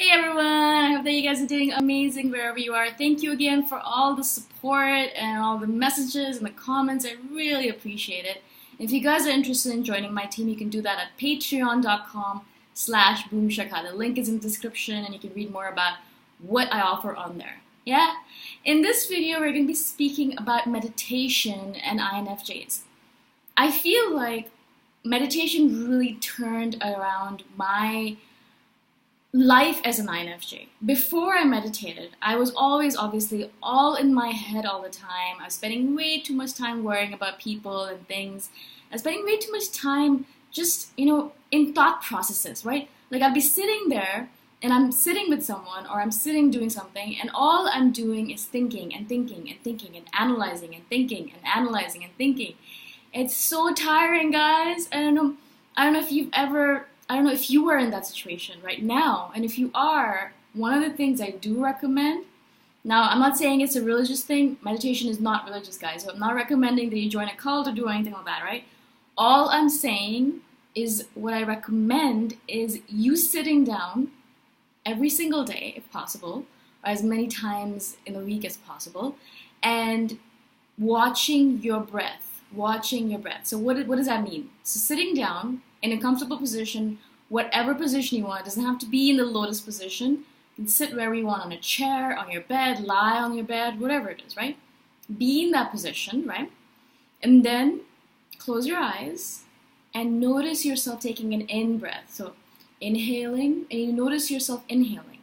Hey everyone, I hope that you guys are doing amazing wherever you are. Thank you again for all the support and all the messages and the comments. I really appreciate it. If you guys are interested in joining my team, you can do that at patreon.com/boomshikha. The link is in the description and you can read more about what I offer on there. Yeah? In this video, we're going to be speaking about meditation and INFJs. I feel like meditation really turned around my life as an INFJ. Before I meditated, I was always obviously all in my head all the time. I was spending way too much time worrying about people and things. I was spending way too much time just, in thought processes, right? Like I'd be sitting there and I'm sitting with someone or I'm sitting doing something and all I'm doing is thinking and thinking and thinking and analyzing and thinking and analyzing and thinking. It's so tiring, guys. I don't know if you were in that situation right now, and if you are, one of the things I do recommend, now I'm not saying it's a religious thing, meditation is not religious, guys, so I'm not recommending that you join a cult or do anything like that, right? All I'm saying is what I recommend is you sitting down every single day, if possible, or as many times in a week as possible, and watching your breath. So what does that mean? So sitting down in a comfortable position, whatever position you want. It doesn't have to be in the lotus position. You can sit wherever you want, on a chair, on your bed, lie on your bed, whatever it is, right? Be in that position, right? And then close your eyes and notice yourself taking an in-breath. So inhaling, and you notice yourself inhaling.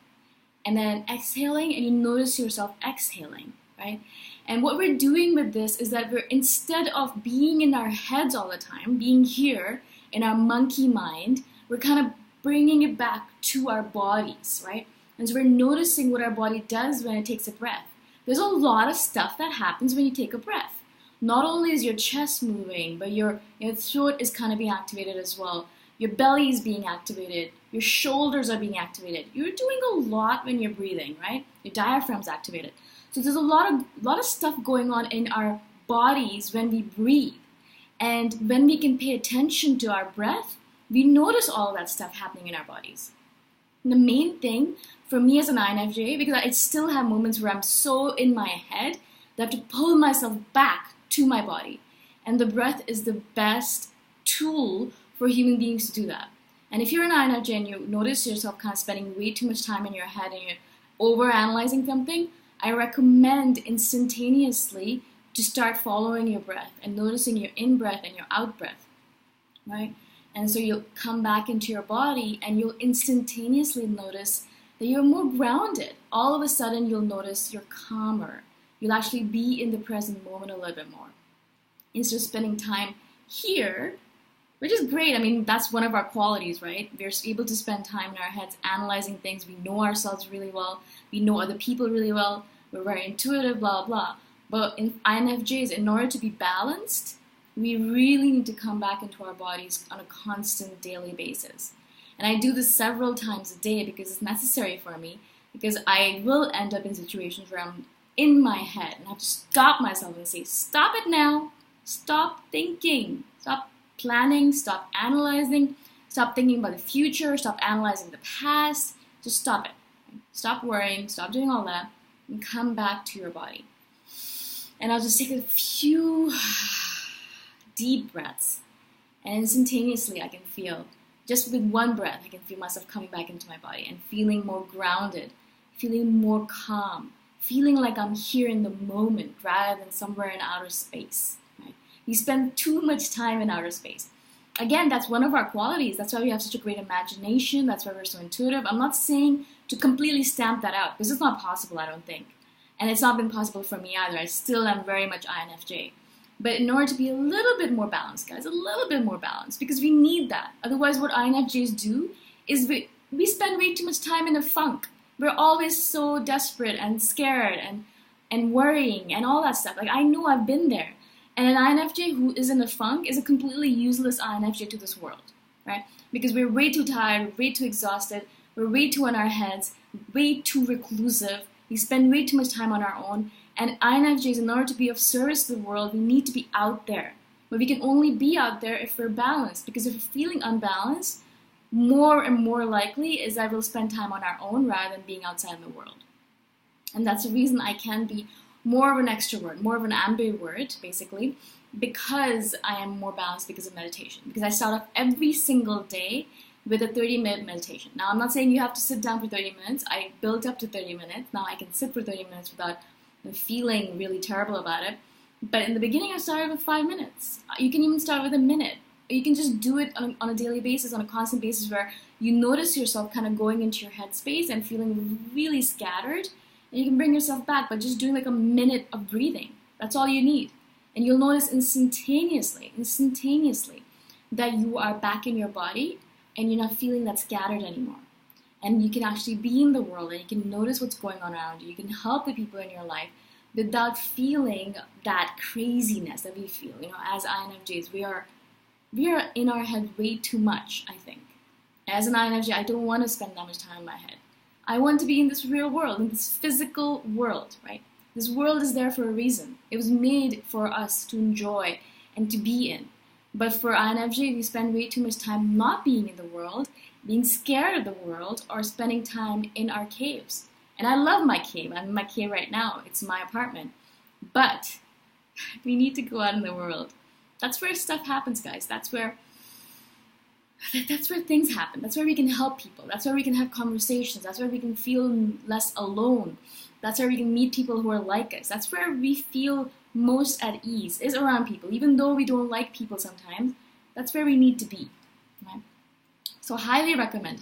And then exhaling, and you notice yourself exhaling, right? And what we're doing with this is that instead of being in our heads all the time, being here in our monkey mind, we're kind of bringing it back to our bodies, right? And so we're noticing what our body does when it takes a breath. There's a lot of stuff that happens when you take a breath. Not only is your chest moving, but your throat is kind of being activated as well. Your belly is being activated. Your shoulders are being activated. You're doing a lot when you're breathing, right? Your diaphragm's activated. So there's a lot of stuff going on in our bodies when we breathe. And when we can pay attention to our breath, we notice all that stuff happening in our bodies. And the main thing for me as an INFJ, because I still have moments where I'm so in my head that I have to pull myself back to my body. And the breath is the best tool for human beings to do that. And if you're an INFJ and you notice yourself kind of spending way too much time in your head and you're overanalyzing something, I recommend instantaneously to start following your breath and noticing your in-breath and your out-breath, right? And so you'll come back into your body and you'll instantaneously notice that you're more grounded. All of a sudden, you'll notice you're calmer. You'll actually be in the present moment a little bit more. Instead of spending time here, which is great. I mean, that's one of our qualities, right? We're able to spend time in our heads analyzing things. We know ourselves really well. We know other people really well. We're very intuitive, blah, blah. But in INFJs, in order to be balanced, we really need to come back into our bodies on a constant daily basis. And I do this several times a day because it's necessary for me, because I will end up in situations where I'm in my head and I have to stop myself and say, stop it now, stop thinking, stop planning, stop analyzing, stop thinking about the future, stop analyzing the past, just stop it. Stop worrying, stop doing all that, and come back to your body. And I'll just take a few deep breaths, and instantaneously I can feel, just with one breath, I can feel myself coming back into my body and feeling more grounded, feeling more calm, feeling like I'm here in the moment rather than somewhere in outer space. Right? We spend too much time in outer space. Again, that's one of our qualities. That's why we have such a great imagination. That's why we're so intuitive. I'm not saying to completely stamp that out, because it's not possible, I don't think. And it's not been possible for me either. I still am very much INFJ. But in order to be a little bit more balanced, guys, a little bit more balanced, because we need that. Otherwise, what INFJs do is we spend way too much time in a funk. We're always so desperate and scared and worrying and all that stuff. Like, I know I've been there. And an INFJ who is in a funk is a completely useless INFJ to this world, right? Because we're way too tired, we're way too exhausted, we're way too in our heads, way too reclusive. We spend way too much time on our own. And INFJs, in order to be of service to the world, we need to be out there. But we can only be out there if we're balanced. Because if we're feeling unbalanced, more and more likely is that we'll spend time on our own rather than being outside in the world. And that's the reason I can be more of an extrovert, more of an ambivert, basically, because I am more balanced because of meditation. Because I start off every single day with a 30-minute meditation. Now, I'm not saying you have to sit down for 30 minutes. I built up to 30 minutes. Now I can sit for 30 minutes without feeling really terrible about it. But in the beginning, I started with 5 minutes. You can even start with a minute. You can just do it on a daily basis, on a constant basis, where you notice yourself kind of going into your headspace and feeling really scattered. And you can bring yourself back by just doing like a minute of breathing. That's all you need. And you'll notice instantaneously, that you are back in your body and you're not feeling that scattered anymore. And you can actually be in the world and you can notice what's going on around you. You can help the people in your life without feeling that craziness that we feel. You know, as INFJs, we are in our head way too much, I think. As an INFJ, I don't want to spend that much time in my head. I want to be in this real world, in this physical world, right? This world is there for a reason. It was made for us to enjoy and to be in. But for INFJ, we spend way too much time not being in the world, being scared of the world, or spending time in our caves. And I love my cave. I'm in my cave right now. It's my apartment. But we need to go out in the world. That's where stuff happens, guys. That's where things happen. That's where we can help people. That's where we can have conversations. That's where we can feel less alone. That's where we can meet people who are like us. That's where we feel most at ease, is around people. Even though we don't like people sometimes, that's where we need to be. Right? So highly recommend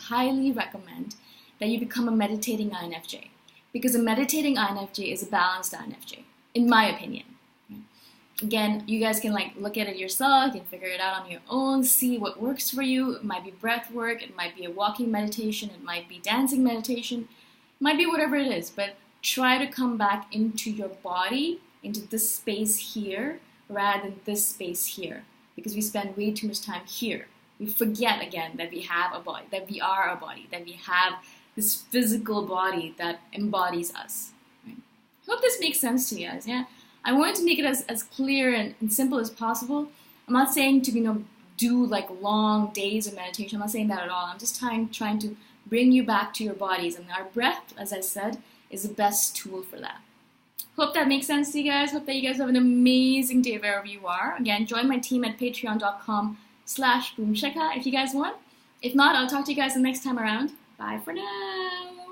that you become a meditating INFJ. Because a meditating INFJ is a balanced INFJ, in my opinion. Again, you guys can look at it yourself, you can figure it out on your own, see what works for you. It might be breath work, it might be a walking meditation, it might be dancing meditation, it might be whatever it is, but try to come back into your body, into this space here, rather than this space here, because we spend way too much time here. We forget again that we have a body, that we are a body, that we have this physical body that embodies us. Right? I hope this makes sense to you guys, yeah? I wanted to make it as clear and simple as possible. I'm not saying to do long days of meditation. I'm not saying that at all. I'm just trying to bring you back to your bodies. And our breath, as I said, is the best tool for that. Hope that makes sense to you guys. Hope that you guys have an amazing day wherever you are. Again, join my team at patreon.com/boomshikha if you guys want. If not, I'll talk to you guys the next time around. Bye for now.